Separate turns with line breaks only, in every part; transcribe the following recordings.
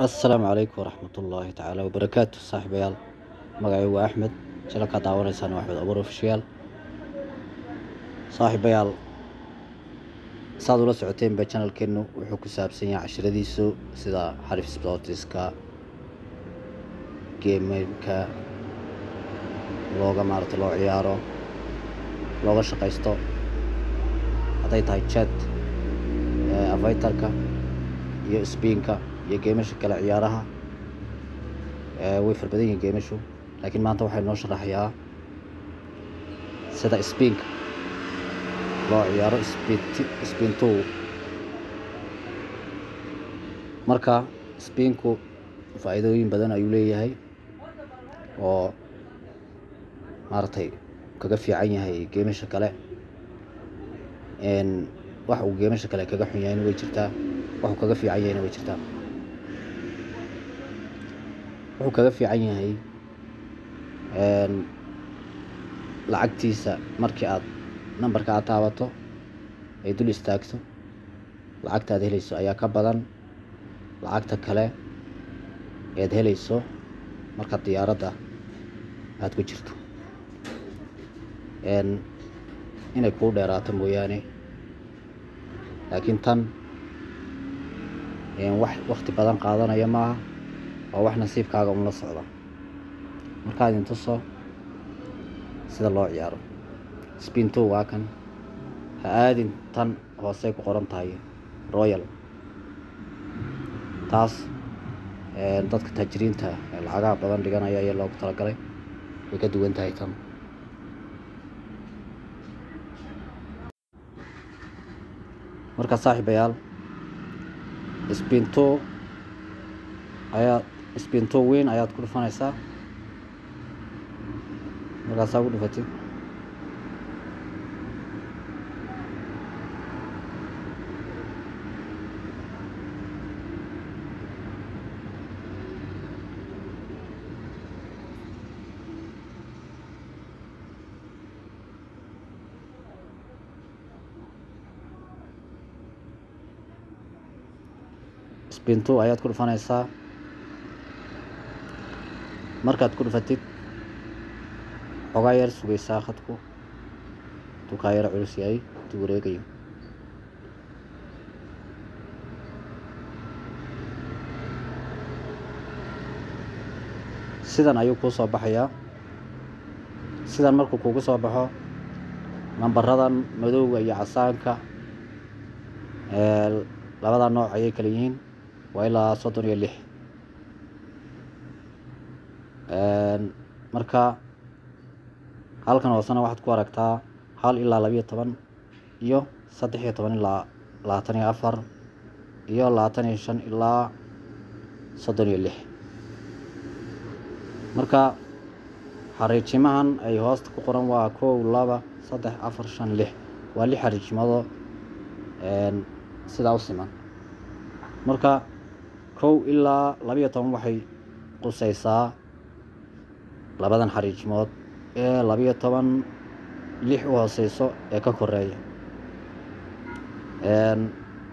السلام عليكم ورحمة الله تعالى وبركاته صاحبيال مقعي أحمد شلكا داوانيسان أحمد أبو رفشيال صاحبيال saad ula socoteen ba channelkeenu wuxuu ku saabsan yahay casharadiisu sida xarif sportiska gameka looga maarta loo ciyaaro looga shaqaysto haday tahay chat avatarka iyo spinka iyo gameesha kala ciyaaraha way farbadan yihiin gameeshu laakiin maanta waxay noo sharaxayaa sida spinka loo ciyaaro spinto marka spinku faa'iidooyin badan ayuu leeyahay oo maartay kaga fiican yahay gameesha kale wax uu gameesha kale kaga xun yahay way jirtaa wax uu kaga fiican yahay way jirtaa wuxuu kaga fiican yahay lacagtiisa markii aad numberka aad taabato ay dul istaagto lacagta aad helayso ayaa ka badan lacagta kale eed helayso marka diyaaradda aad ku jirto inay kuu dheeraato mooyaane laakiin tan wax waqti badan qaadanaya maaha waa wax nasiibkaaga la socda markaad intuso sida loo ciyaaro spinto waa kan ha aadin tan hoose ku qoran tahay royal taas dadka tajriinta lacagaha badan dhiganaya ayaa loogu talagalay way ka duwan tahay tan marka saaxiibayaal spinto weyn ayaad ku dhufanaysaa markaasaa ku dhufatid spinto ayaad ku dhufanaysaa markaad ku dhufatid xogaa yar sugaysaa khadku dukaa yar culus yahay intuu wareegayo sidan ayuu kuu soo baxayaa sidan markuu kugu soo baxo nambaradan madowga iyo casaanka labada nooc ayay kala yihiin waa ilaa 36 marka halkan hoosena waxaad ku aragtaa 1 ilaa 12 iyo 13 ilaa 24 iyo 25 ilaa 36 marka xariijimahan ay hoosta ku qoran waa 1 2 3 4 5 6 waa 6 xariijimado sidaa u siman marka 1 ilaa 12 waxay qusaysaa labadan xariijimood ee 12 6 u hooseyso ee ka koreeya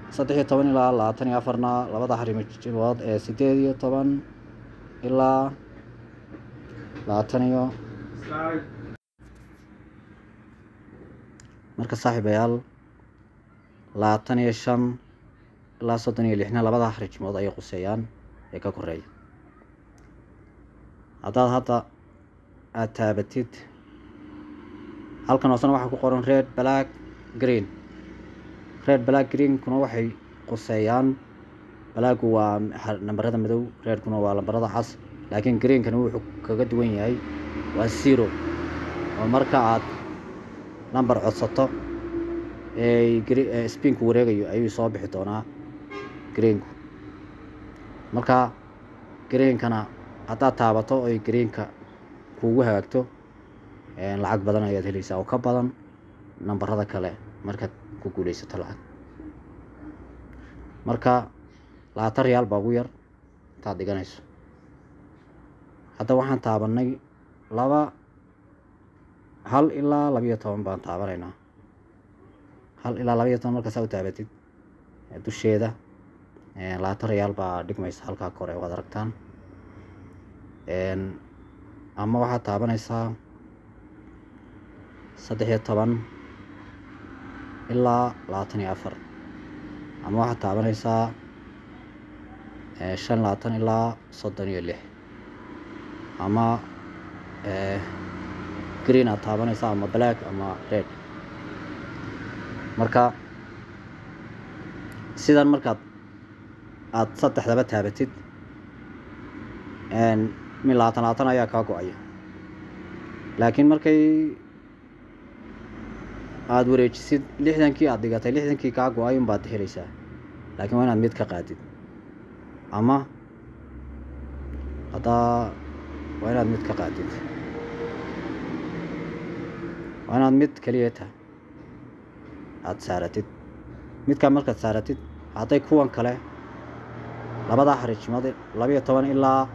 13 ilaa 24na labada xariijimood ee 18 ilaa 20 marka saaxiibayaal 25 ilaa 36na labada xariijimood ay quseeyaan ee ka koreeya haddaad hadda aad taabatid halkan hoosena waxaa ku qoran red black green kuna waxay quseeyaan blacku waa nambarada madow redkuna waa lambarada cas laakiin greenkana wuxuu kaga duwan yahay waa 0 oo marka aad number codsato spinku wareegayo ayuu soo bixi doonaa greenku marka greenkana haddaad taabato oy greenka kuugu hagaagto lacag badan ayaad helaysaa oo ka badan nambarada kale markaad ku guulaysato lacag marka 20 riyaal baa ugu yar intaad dhiganayso hadda waxaan taabanay 1 ilaa 12 baan taabanaynaa 1 ilaa 12 markaasaa u taabatid dusheeda labaatan riyaal baa dhigmaysa halkaa kore waad aragtaan. ama waxaad taabanaysaa 13 ilaa 24, ama waxaad taabanaysaa 25 ilaa 36, ama green aad taabanaysaa, ama black ama red. marka sidan markaad aad saddexdaba taabatid min 20 ayaa kaa go-aya. laakiin markay aad wareejisid 60kii aad dhigatay 60kii kaa go-ay unbaad helaysaa. laakiin waa inaad mid ka qaadid, ama haddaa waa inaad mid ka qaadid, waa inaad mid keliyata aad saaratid. midkaa markaad saaratid, hadday kuwan kale labada xariijimada 12 ilaa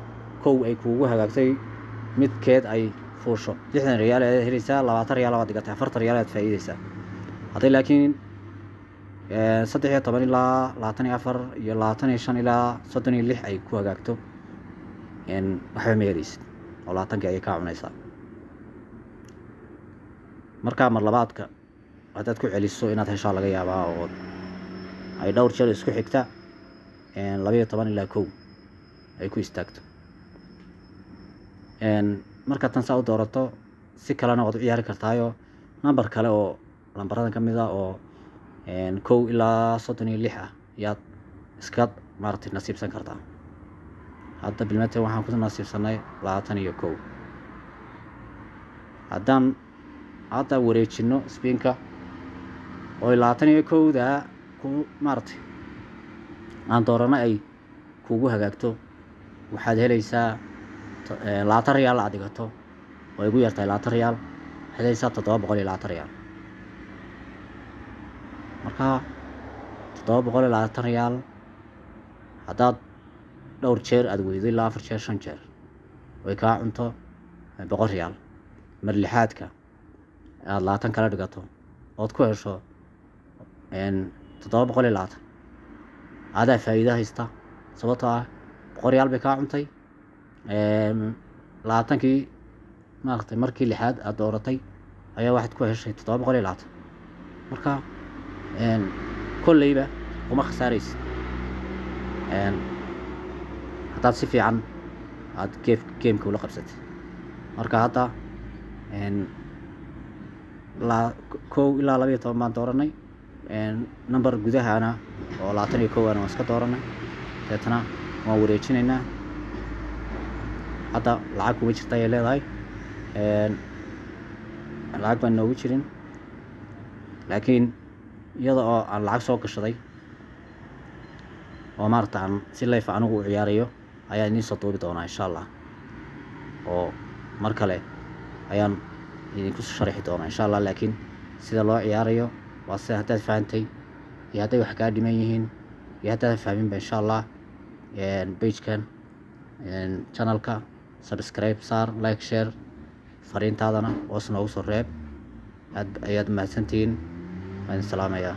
1 ay kuugu hagaagtay, midkeed ay fuusho 60 riyaal aad helaysaa, 20 riyaal aad dhigatay, 40 riyaal aad faa'iideysaa. hadday laakiin 13 ilaa 24 iyo 25 ilaa 36 ay ku hagaagto, waxba ma helaysid oo 20kii ayay kaa cunaysaa. markaa mar labaadka haddaad ku celiso inaad heshaa laga yaabaa, oo ay dhowr jeer isku xigta 12 ilaa 1 ay ku istaagto. marka tan saa u doorato, si kalena waad u ciyaari kartaayo number kale oo lambaradan ka mid ah oo 1 ilaa 36 ah yaad iska maartay nasiibsan kartaa. hadda bilmate waxaan ku nasiibsanay 21. haddaan hadda wareejino spinka oo 21da ku maartay aan doorano ay kuugu hagaagto, waxaad helaysaa 20 riyaal aad dhigato oo ay ugu yartahay 20 riyaal, waxaad helaysaa 720 riyaal. marka 720 riyaal haddaad dhowr jeer aad weydo ilaa 4 jeer 5 jeer way kaa cunto 100 riyaal. mar lixaadka aad 20 kala dhigato ood ku hesho 720, adaa faa'iido haysta, sababtoo ah 100 riyaal bay kaa cuntay. 20kii maartay markii lixaad aad dooratay ayaa waxaad ku heshay 720. marka kolleyba kuma khasaaraysid haddaad si fiican aad geemka ula qabsatay. marka hadda 1 ilaa 12 baan dooranay, number gudahana oo 21 ana waan iska dooranay, deetana waan wareejinaynaa. hadda lacag kuma jirta ayay leedahay, lacag baan noogu jirin, laakiin iyada oo aan lacag soo gashaday oo maarta aan si live anigu u ciyaarayo ayaan idin soo duubi doonaa insha Allah, oo mar kale ayaan idinku sharaxi doonaa insha Allah. laakiin sida loo ciyaarayo waa sida haddaad fahantay iyo hadday wax kaa dhiman yihiin iyo haddaad fahminba insha Allah page-kan channelka subscribe saar, like, share, fariintaadana hoos noogu soo reeb. aad ayaad mahadsantihiin. waan salaamayaa.